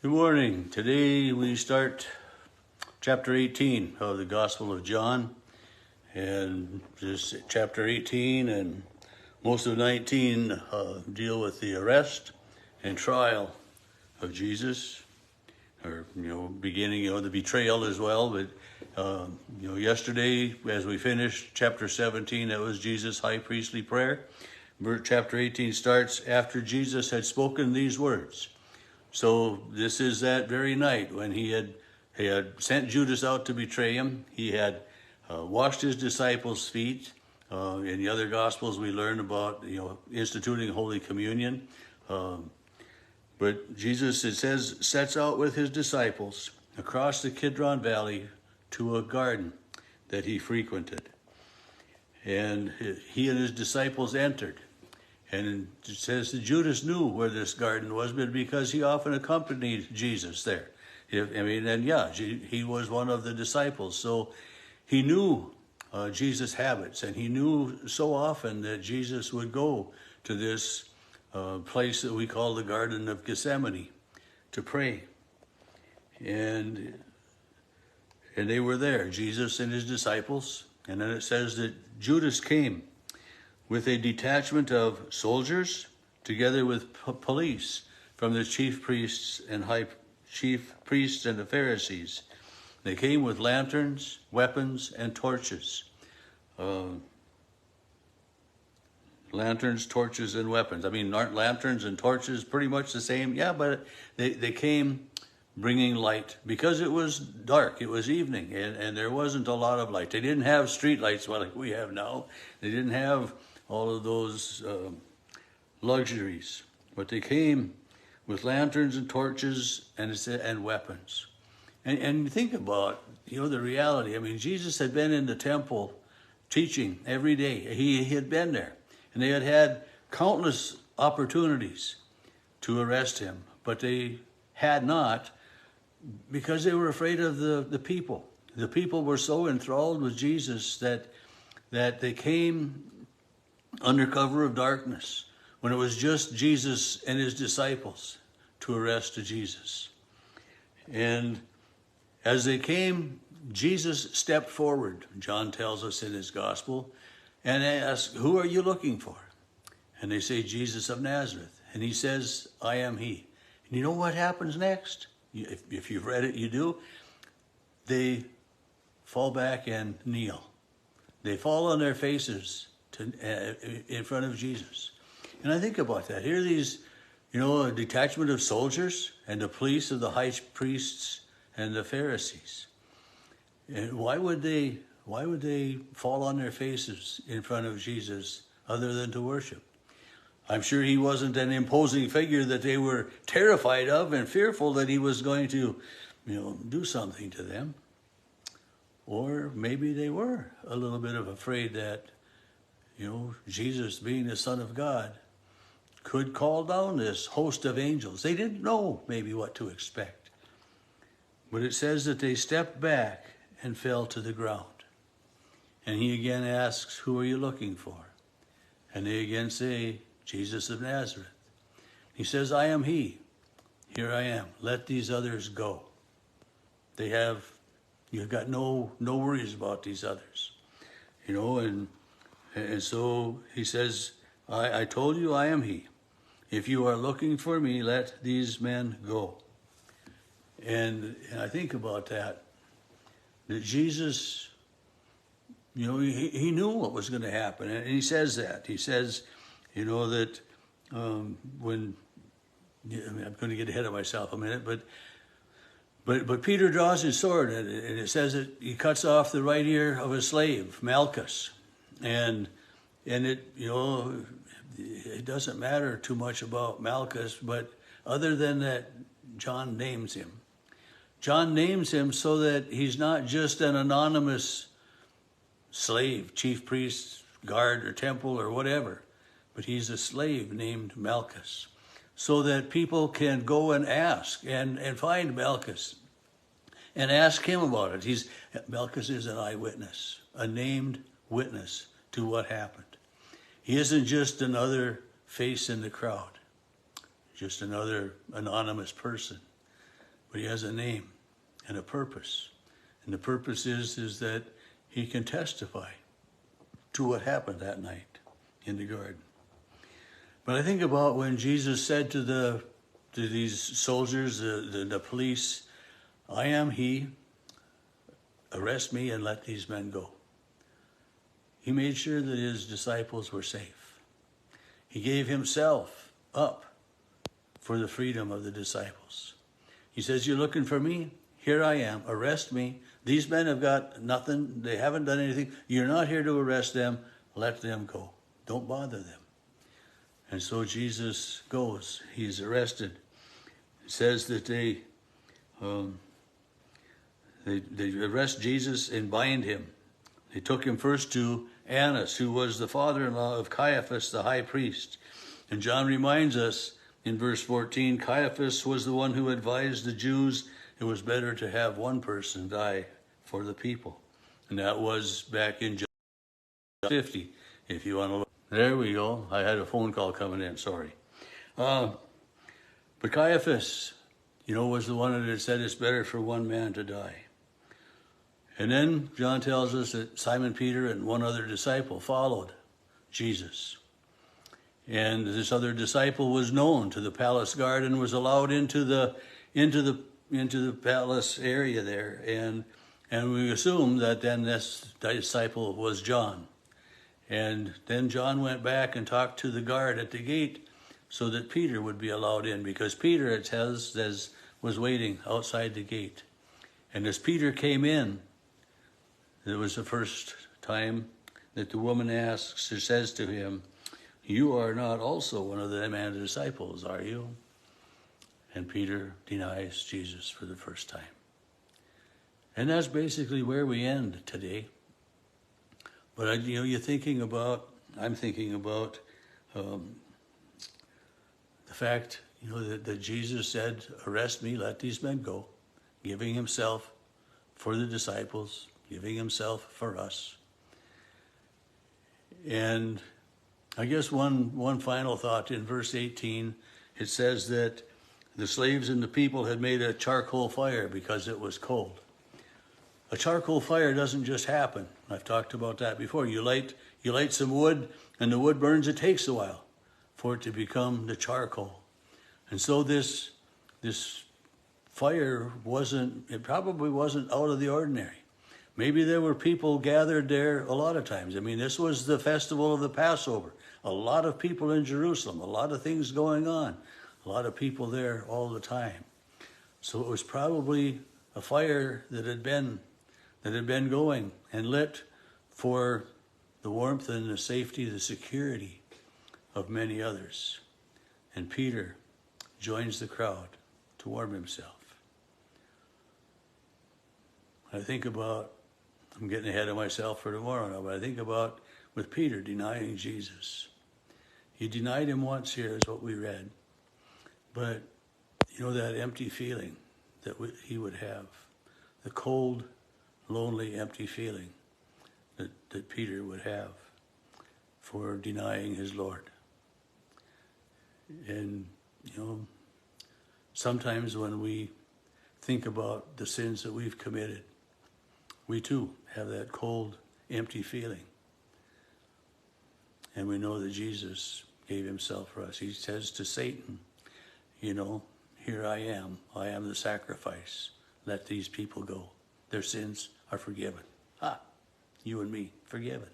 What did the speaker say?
Good morning. Today we start chapter 18 of the Gospel of John. And this chapter 18 and most of 19 deal with the arrest and trial of Jesus. Or, beginning, the betrayal as well. But, yesterday as we finished chapter 17, that was Jesus' high priestly prayer. Chapter 18 starts after Jesus had spoken these words. So this is that very night when he had sent Judas out to betray him. He had washed his disciples' feet. In the other Gospels we learn about instituting Holy Communion. But Jesus, it says, sets out with his disciples across the Kidron Valley to a garden that he frequented. And he and his disciples entered. And it says that Judas knew where this garden was, but because he often accompanied Jesus there. He was one of the disciples. So he knew Jesus' habits, and he knew so often that Jesus would go to this place that we call the Garden of Gethsemane to pray. And they were there, Jesus and his disciples. And then it says that Judas came with a detachment of soldiers, together with police from the chief priests and the Pharisees. They came with lanterns, weapons, and torches. Lanterns, torches, and weapons. Aren't lanterns and torches pretty much the same? Yeah, but they came bringing light because it was dark. It was evening, and there wasn't a lot of light. They didn't have street lights like we have now. They didn't have all of those luxuries, but they came with lanterns and torches and weapons. And think about the reality. Jesus had been in the temple teaching every day. He had been there, and they had had countless opportunities to arrest him, but they had not, because they were afraid of the people. The people were so enthralled with Jesus that they came under cover of darkness when it was just Jesus and his disciples to arrest Jesus. And as they came, Jesus stepped forward, John tells us in his gospel, and asked, "Who are you looking for?" And they say, "Jesus of Nazareth." And he says, "I am he." And you know what happens next? If you've read it, you do. They fall back and kneel. They fall on their faces in front of Jesus. And I think about that. Here are these, a detachment of soldiers and the police of the high priests and the Pharisees. And why would they fall on their faces in front of Jesus other than to worship? I'm sure he wasn't an imposing figure that they were terrified of and fearful that he was going to, do something to them. Or maybe they were a little bit afraid that, Jesus, being the Son of God, could call down this host of angels. They didn't know maybe what to expect. But it says that they stepped back and fell to the ground. And he again asks, "Who are you looking for?" And they again say, "Jesus of Nazareth." He says, "I am he. Here I am. Let these others go." You've got no worries about these others. And so he says, I told you I am he. If you are looking for me, let these men go. And I think about that Jesus, he knew what was going to happen. And he says that. He says, that when, I'm going to get ahead of myself a minute, but Peter draws his sword, and it says that he cuts off the right ear of a slave, Malchus. And it, it doesn't matter too much about Malchus, but other than that, John names him. John names him so that he's not just an anonymous slave, chief priest, guard, or temple, or whatever, but he's a slave named Malchus, so that people can go and ask and find Malchus and ask him about it. Malchus is an eyewitness, a named witness to what happened. He isn't just another face in the crowd, just another anonymous person. but he has a name and a purpose. And the purpose is that he can testify to what happened that night in the garden. But I think about when Jesus said to these soldiers, the police, I am he, arrest me and let these men go. He made sure that his disciples were safe. He gave himself up for the freedom of the disciples. He says, you're looking for me? Here I am. Arrest me. These men have got nothing. They haven't done anything. You're not here to arrest them. Let them go. Don't bother them. And so Jesus goes. He's arrested. It says that they arrest Jesus and bind him. They took him first to Annas, who was the father-in-law of Caiaphas, the high priest. And John reminds us in verse 14, Caiaphas was the one who advised the Jews it was better to have one person die for the people. And that was back in John 50, if you want to look. There we go. I had a phone call coming in, sorry. But Caiaphas, was the one that had said it's better for one man to die. And then John tells us that Simon Peter and one other disciple followed Jesus. And this other disciple was known to the palace guard and was allowed into the palace area there. And we assume that then this disciple was John. And then John went back and talked to the guard at the gate so that Peter would be allowed in, because Peter, it says, was waiting outside the gate. And as Peter came in, it was the first time that the woman asks or says to him, you are not also one of the man's disciples, are you? And Peter denies Jesus for the first time. And that's basically where we end today. But I'm thinking about the fact, that Jesus said, arrest me, let these men go, giving himself for the disciples, giving himself for us. And I guess one final thought in verse 18, it says that the slaves and the people had made a charcoal fire because it was cold. A charcoal fire doesn't just happen. I've talked about that before. You light some wood, and the wood burns. It takes a while for it to become the charcoal. And so this fire probably wasn't out of the ordinary. Maybe there were people gathered there a lot of times. This was the festival of the Passover. A lot of people in Jerusalem, a lot of things going on, a lot of people there all the time. So it was probably a fire that had been going and lit for the warmth and the safety, the security of many others. And Peter joins the crowd to warm himself. I'm getting ahead of myself for tomorrow now, but I think about with Peter denying Jesus. He denied him once here, is what we read. But, that empty feeling that he would have, the cold, lonely, empty feeling that Peter would have for denying his Lord. And, sometimes when we think about the sins that we've committed, we too have that cold, empty feeling. And we know that Jesus gave himself for us. He says to Satan, here I am the sacrifice. Let these people go. Their sins are forgiven. You and me, forgiven.